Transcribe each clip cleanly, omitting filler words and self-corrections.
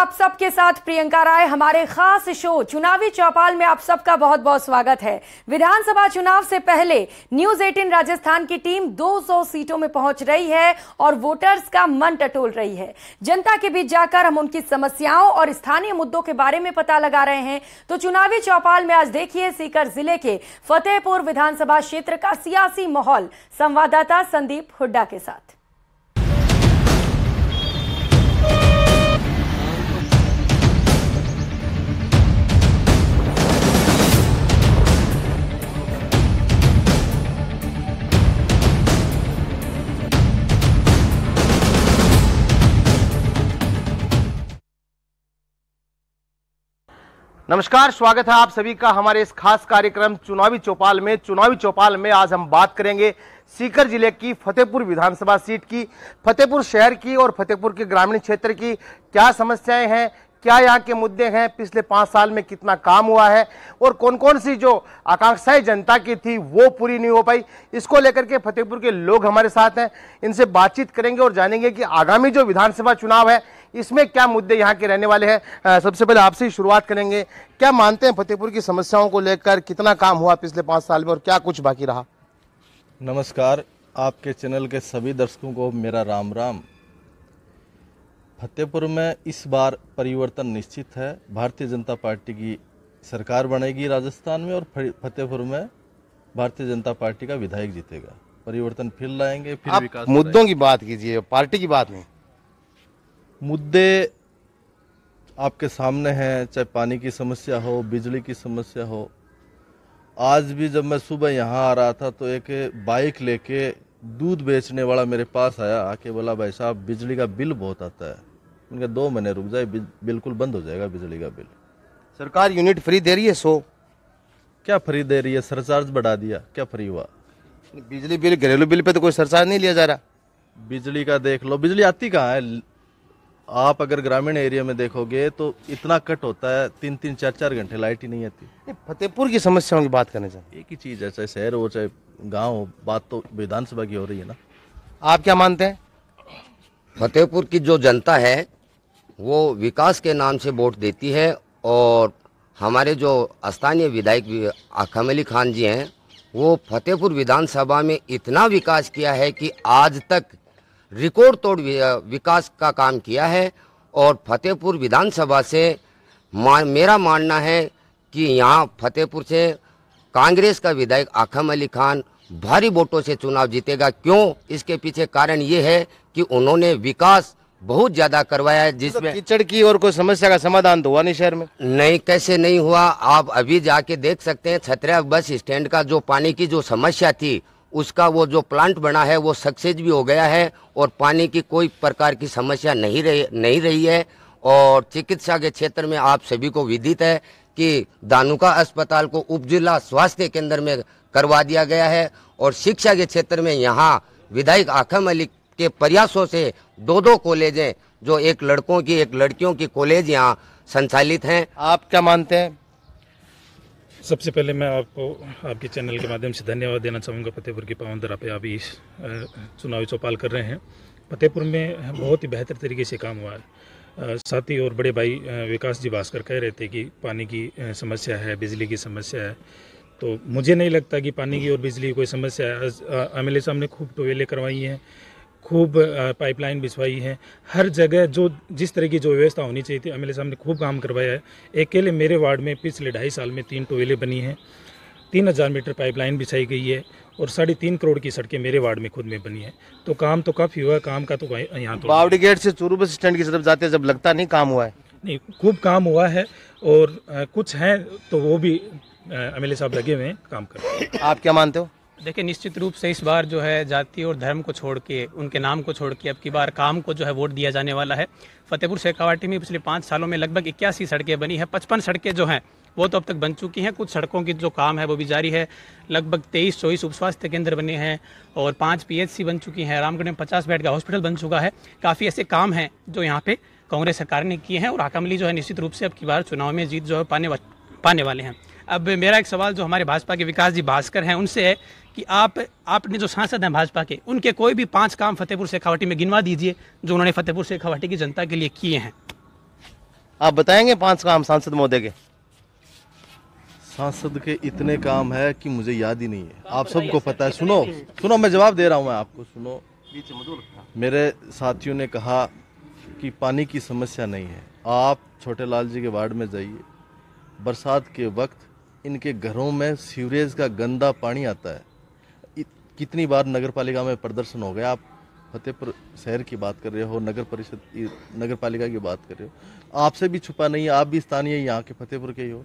आप सबके साथ प्रियंका राय। हमारे खास शो चुनावी चौपाल में आप सबका बहुत बहुत स्वागत है। विधानसभा चुनाव से पहले न्यूज 18 राजस्थान की टीम 200 सीटों में पहुंच रही है और वोटर्स का मन टटोल रही है। जनता के बीच जाकर हम उनकी समस्याओं और स्थानीय मुद्दों के बारे में पता लगा रहे हैं। तो चुनावी चौपाल में आज देखिए सीकर जिले के फतेहपुर विधानसभा क्षेत्र का सियासी माहौल संवाददाता संदीप हुड्डा के साथ। नमस्कार, स्वागत है आप सभी का हमारे इस खास कार्यक्रम चुनावी चौपाल में। चुनावी चौपाल में आज हम बात करेंगे सीकर जिले की फतेहपुर विधानसभा सीट की, फतेहपुर शहर की और फतेहपुर के ग्रामीण क्षेत्र की क्या समस्याएं हैं, क्या यहाँ के मुद्दे हैं, पिछले 5 साल में कितना काम हुआ है और कौन कौन सी जो आकांक्षाएं जनता की थी वो पूरी नहीं हो पाई, इसको लेकर के फतेहपुर के लोग हमारे साथ हैं। इनसे बातचीत करेंगे और जानेंगे कि आगामी जो विधानसभा चुनाव है इसमें क्या मुद्दे यहाँ के रहने वाले हैं। सबसे पहले आपसे ही शुरुआत करेंगे। क्या मानते हैं फतेहपुर की समस्याओं को लेकर, कितना काम हुआ पिछले 5 साल में और क्या कुछ बाकी रहा? नमस्कार, आपके चैनल के सभी दर्शकों को मेरा राम राम। फतेहपुर में इस बार परिवर्तन निश्चित है। भारतीय जनता पार्टी की सरकार बनेगी राजस्थान में और फतेहपुर में भारतीय जनता पार्टी का विधायक जीतेगा। परिवर्तन फिर लाएंगे, फिर विकास। मुद्दों की बात कीजिए, पार्टी की बात नहीं। मुद्दे आपके सामने हैं, चाहे पानी की समस्या हो, बिजली की समस्या हो। आज भी जब मैं सुबह यहाँ आ रहा था तो एक बाइक लेके दूध बेचने वाला मेरे पास आया, आके बोला भाई साहब बिजली का बिल बहुत आता है। उनका 2 महीने रुक जाए, बिल्कुल बंद हो जाएगा बिजली का बिल। सरकार यूनिट फ्री दे रही है 100। क्या फ्री दे रही है? सरचार्ज बढ़ा दिया, क्या फ्री हुआ? बिजली बिल, घरेलू बिल पे तो कोई सरचार्ज नहीं लिया जा रहा। बिजली का देख लो, बिजली आती कहाँ है? आप अगर ग्रामीण एरिया में देखोगे तो इतना कट होता है, 3-3, 4-4 घंटे लाइट ही नहीं आती। फतेहपुर की समस्याओं की बात करने चाहिए। एक ही चीज है, चाहे शहर हो चाहे गांव हो, बात तो विधानसभा की हो रही है ना। आप क्या मानते हैं? फतेहपुर की जो जनता है वो विकास के नाम से वोट देती है और हमारे जो स्थानीय विधायक आखम अली खान जी हैं वो फतेहपुर विधानसभा में इतना विकास किया है कि आज तक रिकॉर्ड तोड़ विकास का काम किया है। और फतेहपुर विधानसभा से मेरा मानना है कि यहाँ फतेहपुर से कांग्रेस का विधायक आखम अली खान भारी वोटों से चुनाव जीतेगा। क्यों? इसके पीछे कारण ये है कि उन्होंने विकास बहुत ज्यादा करवाया है, जिसमें कीचड़ की और कोई समस्या का समाधान तो हुआ नहीं शहर में। नहीं, कैसे नहीं हुआ? आप अभी जाके देख सकते हैं, छतरिया बस स्टैंड का जो पानी की जो समस्या थी उसका वो जो प्लांट बना है वो सक्सेस भी हो गया है और पानी की कोई प्रकार की समस्या नहीं रही है। और चिकित्सा के क्षेत्र में आप सभी को विदित है कि दानुका अस्पताल को उप जिला स्वास्थ्य केंद्र में करवा दिया गया है। और शिक्षा के क्षेत्र में यहाँ विधायक आखम अली के प्रयासों से 2 कॉलेज हैं, जो एक लड़कों की एक लड़कियों की कॉलेज यहाँ संचालित हैं। आप क्या मानते हैं? सबसे पहले मैं आपको आपके चैनल के माध्यम से धन्यवाद देना चाहूँगा। फतेहपुर की पावन धरा पे आप इस चुनावी चौपाल कर रहे हैं। फतेहपुर में बहुत ही बेहतर तरीके से काम हुआ है। साथी और बड़े भाई विकास जी भास्कर कह रहे थे कि पानी की समस्या है, बिजली की समस्या है, तो मुझे नहीं लगता कि पानी की और बिजली की कोई समस्या है। एमएलए साहब ने खूब टोयलें करवाई हैं, खूब पाइपलाइन बिछवाई है। हर जगह जो जिस तरह की जो व्यवस्था होनी चाहिए थी एमएलए साहब ने खूब काम करवाया है। अकेले मेरे वार्ड में पिछले 2.5 साल में 3 टोयलें बनी हैं, 3000 मीटर पाइपलाइन बिछाई गई है और 3.5 करोड़ की सड़कें मेरे वार्ड में खुद में बनी है। तो काम तो काफ़ी हुआ है। काम का तो यहाँ तो बावड़ी गेट से चूरू बस स्टैंड की तरफ जाते हैं, जब लगता नहीं काम हुआ है। नहीं, खूब काम हुआ है और कुछ हैं तो वो भी एमएलए साहब लगे हुए हैं, काम कर रहे हैं। आप क्या मानते हो? देखिए, निश्चित रूप से इस बार जो है जाति और धर्म को छोड़ के, उनके नाम को छोड़ के अब की बार काम को जो है वोट दिया जाने वाला है। फतेहपुर शेखावाटी में पिछले 5 सालों में लगभग 81 सड़कें बनी हैं। 55 सड़कें जो हैं वो तो अब तक बन चुकी हैं। कुछ सड़कों की जो काम है वो भी जारी है। लगभग 23-24 उप स्वास्थ्य केंद्र बने हैं और 5 पीएचसी बन चुकी हैं। रामगढ़ में 50 बेड का हॉस्पिटल बन चुका है। काफ़ी ऐसे काम हैं जो यहाँ पे कांग्रेस सरकार ने किए हैं और आखम अली जो है निश्चित रूप से अब की बार चुनाव में जीत जो है पाने वाले हैं। अब मेरा एक सवाल जो हमारे भाजपा के विकास जी भास्कर हैं उनसे है कि आपने जो सांसद हैं भाजपा के, उनके कोई भी 5 काम फतेहपुर शेखावाटी में गिनवा दीजिए जो उन्होंने फतेहपुर शेखावाटी की जनता के लिए किए हैं। आप बताएंगे 5 काम सांसद महोदय के? सांसद के इतने काम है कि मुझे याद ही नहीं है। आप सबको पता है। सुनो मैं जवाब दे रहा हूँ मैं आपको। सुनो, मेरे साथियों ने कहा कि पानी की समस्या नहीं है। आप छोटे लाल जी के वार्ड में जाइए, बरसात के वक्त इनके घरों में सीवरेज का गंदा पानी आता है। कितनी बार नगर पालिका में प्रदर्शन हो गया। आप फतेहपुर शहर की बात कर रहे हो, नगर पालिका की बात कर रहे हो। आपसे भी छुपा नहीं है, आप भी स्थानीय यहाँ के फतेहपुर के ही हो।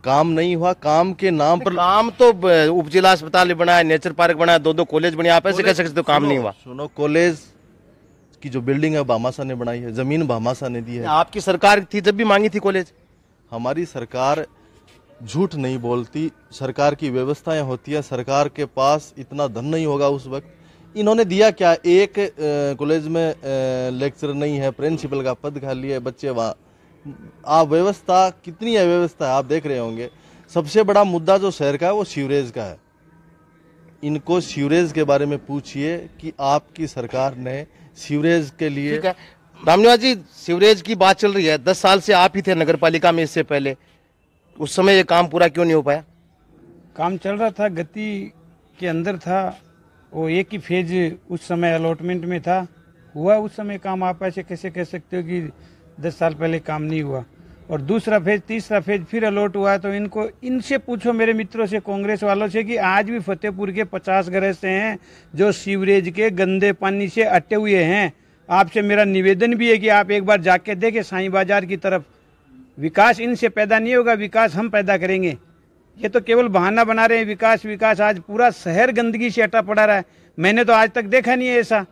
काम नहीं हुआ, काम के नाम पर काम तो उप जिला अस्पताल बनाया, नेचर पार्क बनाया, 2 कॉलेज बने। आप ऐसे कह सकते हो काम नहीं हुआ? सुनो, कॉलेज की जो बिल्डिंग है भामाशाह ने बनाई है, जमीन भामाशाह ने दी है। आपकी सरकार थी जब भी मांगी थी कॉलेज? हमारी सरकार झूठ नहीं बोलती, सरकार की व्यवस्थाएं होती है। सरकार के पास इतना धन नहीं होगा उस वक्त। इन्होंने दिया क्या? एक कॉलेज में लेक्चर नहीं है, प्रिंसिपल का पद खाली है, बच्चे वहाँ। आप व्यवस्था कितनी है, व्यवस्था आप देख रहे होंगे। सबसे बड़ा मुद्दा जो शहर का है वो सीवरेज का है। इनको सीवरेज के बारे में पूछिए कि आपकी सरकार ने सीवरेज के लिए। ठीक है रामनिवास जी, सीवरेज की बात चल रही है। 10 साल से आप ही थे नगर पालिका में, इससे पहले उस समय ये काम पूरा क्यों नहीं हो पाया? काम चल रहा था, गति के अंदर था। वो एक ही फेज उस समय अलॉटमेंट में था, हुआ उस समय काम। आप ऐसे कैसे कह सकते हो कि 10 साल पहले काम नहीं हुआ? और दूसरा फेज, तीसरा फेज फिर अलॉट हुआ। तो इनसे पूछो, मेरे मित्रों से, कांग्रेस वालों से, कि आज भी फतेहपुर के 50 घर ऐसे हैं जो सीवरेज के गंदे पानी से अटे हुए हैं। आपसे मेरा निवेदन भी है कि आप एक बार जाके देखें साईं बाजार की तरफ। विकास इनसे पैदा नहीं होगा, विकास हम पैदा करेंगे। ये तो केवल बहाना बना रहे हैं, विकास। आज पूरा शहर गंदगी से अटा पड़ा रहा है। मैंने तो आज तक देखा नहीं है ऐसा।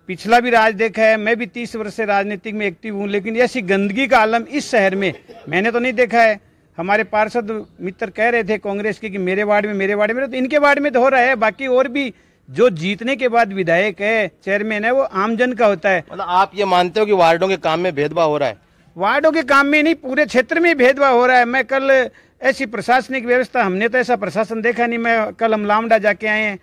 पिछला भी राज देखा है, मैं भी 30 वर्ष से राजनीतिक में एक्टिव हूँ, लेकिन ऐसी गंदगी का आलम इस शहर में मैंने तो नहीं देखा है। हमारे पार्षद मित्र कह रहे थे कांग्रेस के कि मेरे वार्ड में, तो इनके वार्ड में तो हो रहा है। बाकी और भी जो जीतने के बाद विधायक है, चेयरमैन है, वो आमजन का होता है। मतलब आप ये मानते हो कि वार्डों के काम में भेदभाव हो रहा है? वार्डों के काम में नहीं, पूरे क्षेत्र में भेदभाव हो रहा है। मैं कल ऐसी प्रशासनिक व्यवस्था, हमने तो ऐसा प्रशासन देखा नहीं। मैं कल हम लामडा जाके आए हैं,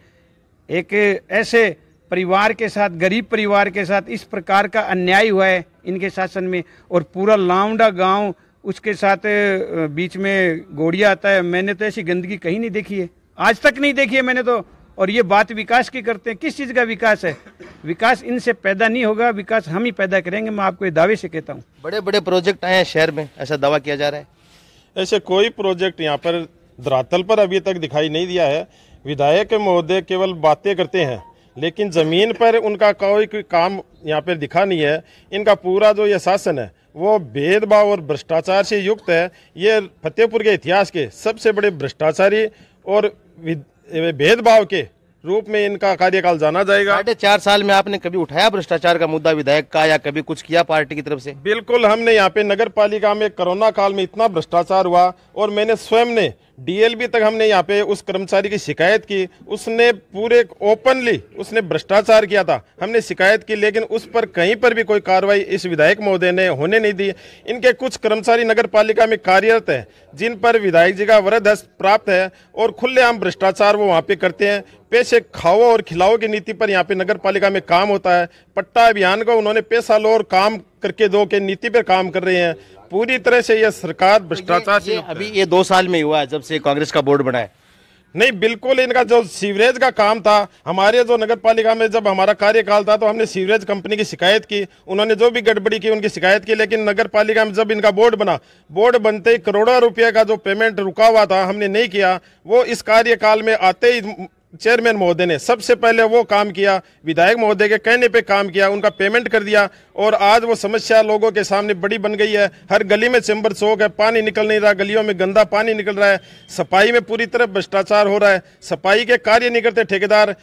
एक ऐसे परिवार के साथ, गरीब परिवार के साथ इस प्रकार का अन्याय हुआ है इनके शासन में। और पूरा लामडा गांव उसके साथ बीच में गोड़िया आता है। मैंने तो ऐसी गंदगी कहीं नहीं देखी है, आज तक नहीं देखी है मैंने तो। और ये बात विकास की करते हैं, किस चीज़ का विकास है? विकास इनसे पैदा नहीं होगा, विकास हम ही पैदा करेंगे। मैं आपको ये दावे से कहता हूँ। बड़े बड़े प्रोजेक्ट आए हैं शहर में, ऐसा दावा किया जा रहा है। ऐसे कोई प्रोजेक्ट यहाँ पर धरातल पर अभी तक दिखाई नहीं दिया है। विधायक महोदय केवल बातें करते हैं, लेकिन जमीन पर उनका कोई काम यहाँ पर दिखा नहीं है। इनका पूरा जो ये शासन है वो भेदभाव और भ्रष्टाचार से युक्त है। ये फतेहपुर के इतिहास के सबसे बड़े भ्रष्टाचारी और भेदभाव के रूप में इनका कार्यकाल जाना जाएगा। 4.5 साल में आपने कभी उठाया भ्रष्टाचार का मुद्दा विधायक का, या कभी कुछ किया पार्टी की तरफ से? बिल्कुल, हमने यहाँ पे नगर पालिका में कोरोना काल में इतना भ्रष्टाचार हुआ, और मैंने स्वयं ने डीएलबी तक हमने यहाँ पे उस कर्मचारी की शिकायत की। उसने पूरे ओपनली उसने भ्रष्टाचार किया था, हमने शिकायत की, लेकिन उस पर कहीं पर भी कोई कार्रवाई इस विधायक महोदय ने होने नहीं दी। इनके कुछ कर्मचारी नगर पालिका में कार्यरत हैं जिन पर विधायक जी का वरद हस्त प्राप्त है, और खुलेआम भ्रष्टाचार वो वहाँ पे करते हैं। पैसे खाओ और खिलाओ की नीति पर यहाँ पे नगर पालिका में काम होता है। पट्टा अभियान को उन्होंने पैसा लो और काम करके दो के नीति पर काम कर रहे हैं। पूरी तरह से यह सरकार भ्रष्टाचार से अभी ये 2 साल में हुआ है जब से कांग्रेस का बोर्ड बना है? नहीं, बिल्कुल। इनका जो सीवरेज का काम था, हमारे जो नगर पालिका में जब हमारा कार्यकाल था तो हमने सीवरेज कंपनी की शिकायत की, उन्होंने जो भी गड़बड़ी की उनकी शिकायत की। लेकिन नगर पालिका में जब इनका बोर्ड बना, बोर्ड बनते ही करोड़ों रुपए का जो पेमेंट रुका हुआ था हमने नहीं किया। वो इस कार्यकाल में आते ही चेयरमैन महोदय ने सबसे पहले वो काम किया, विधायक महोदय के कहने पे काम किया, उनका पेमेंट कर दिया। और आज वो समस्या लोगों के सामने बड़ी बन गई है। हर गली में चैम्बर चौक है, पानी निकल नहीं रहा, गलियों में गंदा पानी निकल रहा है। सफाई में पूरी तरह भ्रष्टाचार हो रहा है, सफाई के कार्य नहीं करते ठेकेदार।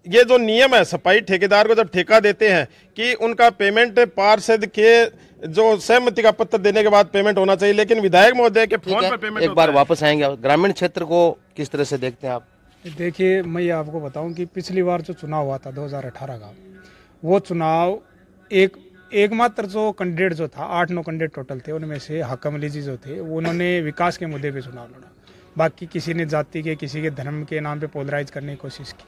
ये जो नियम है, सफाई ठेकेदार को जब ठेका देते हैं कि उनका पेमेंट पार्षद के जो सहमति का पत्र देने के बाद पेमेंट होना चाहिए, लेकिन विधायक महोदय के फोन पर पेमेंट। एक बार वापस आएंगे, ग्रामीण क्षेत्र को किस तरह से देखते हैं आप? देखिए, मैं ये आपको बताऊं कि पिछली बार जो चुनाव हुआ था 2018 का, वो चुनाव एक मात्र जो कैंडिडेट जो था, 8-9 कैंडिडेट टोटल थे, उनमें से हाकम अली जी जो थे उन्होंने विकास के मुद्दे पे चुनाव लड़ा। बाकी किसी ने जाति के, किसी के धर्म के नाम पे पोलराइज करने की कोशिश की।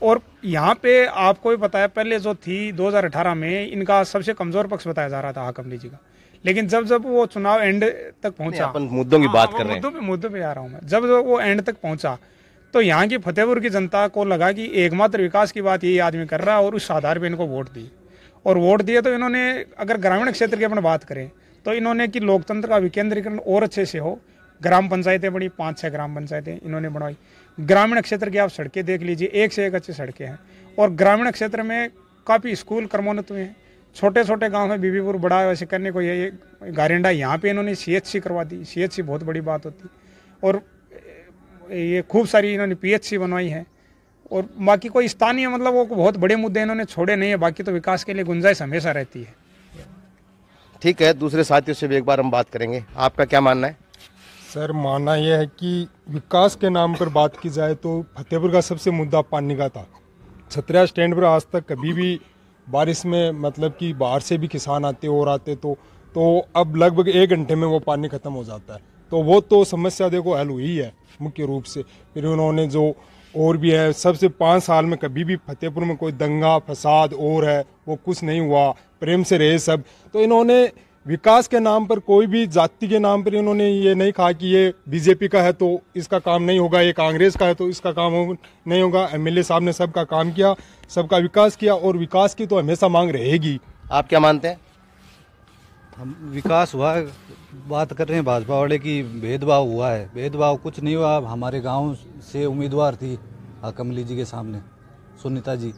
और यहाँ पे आपको भी पता है, पहले जो थी 2018 में इनका सबसे कमज़ोर पक्ष बताया जा रहा था हाकम अली जी का, लेकिन जब जब वो चुनाव एंड तक पहुंचा, अपन मुद्दों की बात कर रहे हैं, मुद्दों पे आ रहा हूँ मैं, जब वो एंड तक पहुंचा तो यहाँ की फतेहपुर की जनता को लगा कि एकमात्र विकास की बात यही आदमी कर रहा है और उस आधार पर इनको वोट दी। और वोट दिए तो इन्होंने, अगर ग्रामीण क्षेत्र की अपन बात करें तो इन्होंने कि लोकतंत्र का विकेंद्रीकरण और अच्छे से हो। ग्राम पंचायतें बड़ी, 5-6 ग्राम पंचायतें इन्होंने बनवाई। ग्रामीण क्षेत्र की आप सड़कें देख लीजिए, एक से एक अच्छी सड़कें हैं। और ग्रामीण क्षेत्र में काफ़ी स्कूल क्रमोन्नत हुए हैं। छोटे छोटे गांव में बीबीपुर बड़ा वैसे करने को, ये गारेंडा यहाँ पे इन्होंने CHC करवा दी। CHC बहुत बड़ी बात होती। और ये खूब सारी इन्होंने PHC बनवाई है। और बाकी कोई स्थानीय मतलब वो बहुत बड़े मुद्दे इन्होंने छोड़े नहीं है। बाकी तो विकास के लिए गुंजाइश हमेशा रहती है। ठीक है, दूसरे साथियों से भी एक बार हम बात करेंगे। आपका क्या मानना है? सर, मानना यह है कि विकास के नाम पर बात की जाए तो फतेहपुर का सबसे मुद्दा पानी का था। छतरिया स्टैंड पर आज तक कभी भी बारिश में मतलब कि बाहर से भी किसान आते और आते तो अब लगभग 1 घंटे में वो पानी ख़त्म हो जाता है। तो वो तो समस्या देखो हल हुई है मुख्य रूप से। फिर उन्होंने जो और भी है, सबसे 5 साल में कभी भी फतेहपुर में कोई दंगा फसाद और है वो कुछ नहीं हुआ, प्रेम से रहे सब। तो इन्होंने विकास के नाम पर, कोई भी जाति के नाम पर इन्होंने ये नहीं कहा कि ये बीजेपी का है तो इसका काम नहीं होगा, ये कांग्रेस का है तो इसका काम नहीं होगा। MLA साहब ने सबका काम किया, सबका विकास किया और विकास की तो हमेशा मांग रहेगी। आप क्या मानते हैं? हम विकास हुआ, बात कर रहे हैं भाजपा वाले की भेदभाव हुआ है। भेदभाव कुछ नहीं हुआ। हमारे गांव से उम्मीदवार थी कमली जी के सामने, सुनीता जी।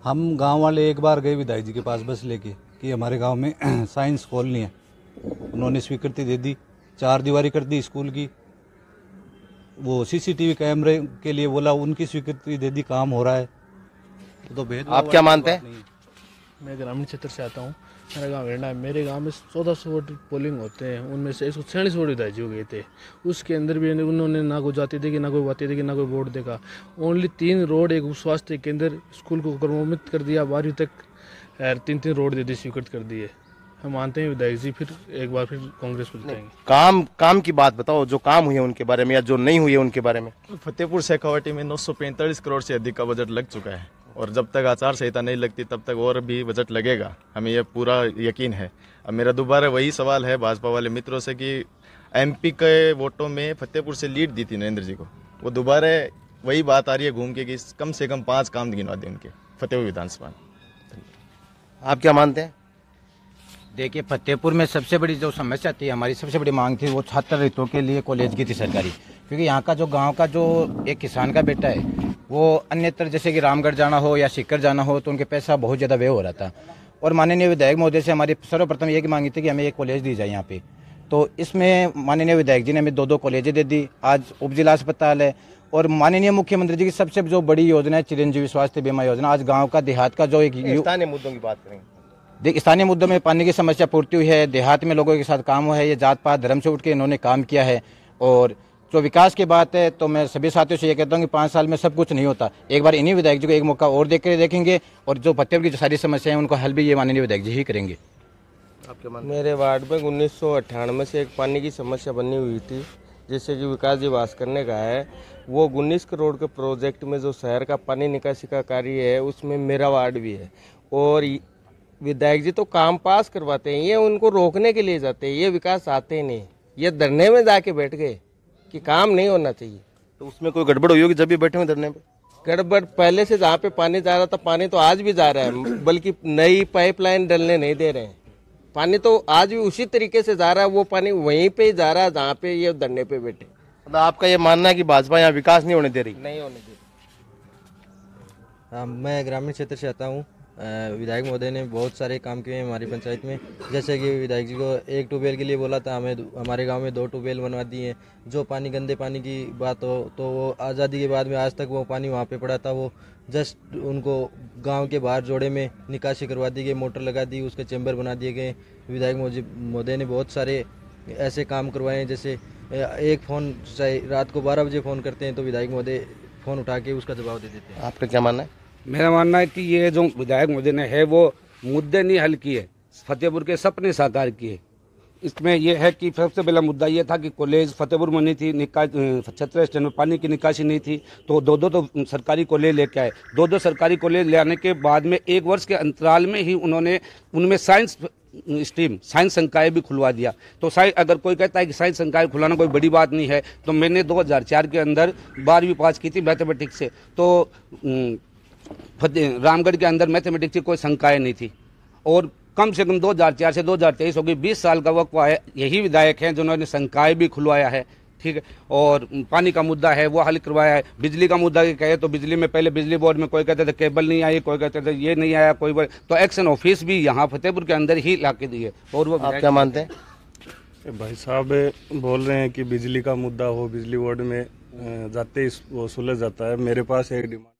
हम गांव वाले एक बार गए विधायक जी के पास बस लेके कि हमारे गांव में साइंस कॉलोनी है। उन्होंने स्वीकृति दे दी, 4 दीवारी कर दी स्कूल की। वो CCTV कैमरे के लिए बोला, उनकी स्वीकृति दे दी, काम हो रहा है। तो भेदभाव। आप क्या मानते हैं? मैं ग्रामीण क्षेत्र से आता हूँ। मेरा गांव वेरना है। मेरे गांव में 1400 वोट पोलिंग होते हैं, उनमें से 146 वोट विधायक जी हो गए थे। उसके अंदर भी उन्होंने ना कोई जाति देखी, ना कोई बातें देखी, ना कोई वोट देखा। ओनली 3 रोड, एक स्वास्थ्य केंद्र, स्कूल को क्रमोन्नत कर दिया, 12वीं तक 3 रोड दे दी, स्वीकृत कर दिए। हम मानते हैं विधायक जी फिर एक बार फिर कांग्रेस को जिताएंगे। काम की बात बताओ, जो काम हुए उनके बारे में या जो नहीं हुए उनके बारे में। फतेहपुर शेखावाटी में 945 करोड़ से अधिक का बजट लग चुका है और जब तक आचार संहिता नहीं लगती तब तक और भी बजट लगेगा, हमें यह पूरा यकीन है। अब मेरा दोबारा वही सवाल है भाजपा वाले मित्रों से कि MP के वोटों में फतेहपुर से लीड दी थी नरेंद्र जी को, वो दोबारा वही बात आ रही है घूम के कि कम से कम 5 काम गिनवा दें उनके फतेहपुर विधानसभा। आप क्या मानते हैं? देखिए, फतेहपुर में सबसे बड़ी जो समस्या थी, हमारी सबसे बड़ी मांग थी, वो छात्र रिक्तों के लिए कॉलेज की थी सरकारी। क्योंकि यहाँ का जो गांव का जो एक किसान का बेटा है वो अन्यत्र जैसे कि रामगढ़ जाना हो या सीकर जाना हो तो उनके पैसा बहुत ज़्यादा व्यय हो रहा था। और माननीय विधायक महोदय से हमारी सर्वप्रथम ये मांगी थी कि हमें एक कॉलेज दी जाए यहाँ पे। तो इसमें माननीय विधायक जी ने हमें 2 कॉलेजें दे दी। आज उपजिला अस्पताल है और माननीय मुख्यमंत्री जी की सबसे जो बड़ी योजना है चिरंजीवी स्वास्थ्य बीमा योजना। आज गाँव का देहात का जो एक स्थानीय मुद्दों की बात करेंगे। देखिए, स्थानीय मुद्दों में पानी की समस्या पूर्ति हुई है, देहात में लोगों के साथ काम हुआ है। ये जात पात धर्म से उठ के इन्होंने काम किया है। और जो विकास की बात है तो मैं सभी साथियों से ये कहता हूँ कि 5 साल में सब कुछ नहीं होता। एक बार इन्हीं विधायक जी को एक मौका और देखेंगे और जो फतेहपुर की जो सारी समस्याएं हैं उनको हल भी ये माननीय विधायक जी ही करेंगे। मेरे वार्ड में 1998 से एक पानी की समस्या बनी हुई थी, जैसे कि विकास जी भास्कर ने कहा है। वो 19 करोड़ के प्रोजेक्ट में जो शहर का पानी निकासी का कार्य है उसमें मेरा वार्ड भी है। और विधायक जी तो काम पास करवाते हैं, ये उनको रोकने के लिए जाते हैं, ये विकास आते ही नहीं। ये धरने में जाके बैठ गए कि काम नहीं होना चाहिए। तो उसमें कोई गड़बड़ हुई होगी जब भी बैठे हुए धरने पे? गड़बड़ पहले से जहाँ पे पानी जा रहा था, पानी तो आज भी जा रहा है, बल्कि नई पाइपलाइन डलने नहीं दे रहे हैं। पानी तो आज भी उसी तरीके से जा रहा है, वो पानी वहीं पे ही जा रहा है जहाँ पे ये धरने पे बैठे। मतलब आपका ये मानना है कि भाजपा यहाँ विकास नहीं होने दे रही? नहीं होने दे रही। मैं ग्रामीण क्षेत्र से आता हूँ। विधायक महोदय ने बहुत सारे काम किए हैं हमारी पंचायत में। जैसे कि विधायक जी को 1 ट्यूबवेल के लिए बोला था, हमें हमारे गांव में 2 ट्यूबवेल बनवा दिए हैं। जो पानी गंदे पानी की बात हो तो वो आज़ादी के बाद में आज तक वो पानी वहाँ पे पड़ा था, वो जस्ट उनको गांव के बाहर जोड़े में निकासी करवा दी गई, मोटर लगा दी, उसके चैम्बर बना दिए गए। विधायक महोदय ने बहुत सारे ऐसे काम करवाए हैं। जैसे एक फ़ोन चाहे रात को 12 बजे फ़ोन करते हैं तो विधायक महोदय फ़ोन उठा के उसका जवाब दे देते हैं। आपका क्या मानना है? मेरा मानना है कि ये जो विधायक महोदय ने है वो मुद्दे नहीं हल किए, फतेहपुर के सपने साकार किए। इसमें यह है कि सबसे पहला मुद्दा ये था कि कॉलेज फतेहपुर में नहीं थी, छतरिया स्टैंड में पानी की निकासी नहीं थी, तो 2 तो सरकारी कॉलेज लेके आए। 2 सरकारी कॉलेज ले आने के बाद में 1 वर्ष के अंतराल में ही उन्होंने उनमें साइंस स्ट्रीम साइंस संकाय भी खुलवा दिया। तो अगर कोई कहता है कि साइंस संकाय खुलाना कोई बड़ी बात नहीं है, तो मैंने 2004 के अंदर 12वीं पास की थी मैथमेटिक्स से। तो रामगढ़ के अंदर मैथमेटिक्स की कोई संकाय नहीं थी, और कम से कम 2004 से 2023 हो गई, 20 साल का वक्त है। यही विधायक हैं जिन्होंने संकाय भी खुलवाया है, ठीक है। और पानी का मुद्दा है वो हल करवाया है। बिजली का मुद्दा कहे तो बिजली में पहले बिजली बोर्ड में कोई कहते थे केबल नहीं आई, कोई कहते थे ये नहीं आया, कोई तो एक्शन ऑफिस भी यहाँ फतेहपुर के अंदर ही ला के दिए। और वो आप क्या मानते हैं? भाई साहब बोल रहे हैं कि बिजली का मुद्दा हो, बिजली बोर्ड में जाते ही वो सुलझ जाता है। मेरे पास एक डिमांड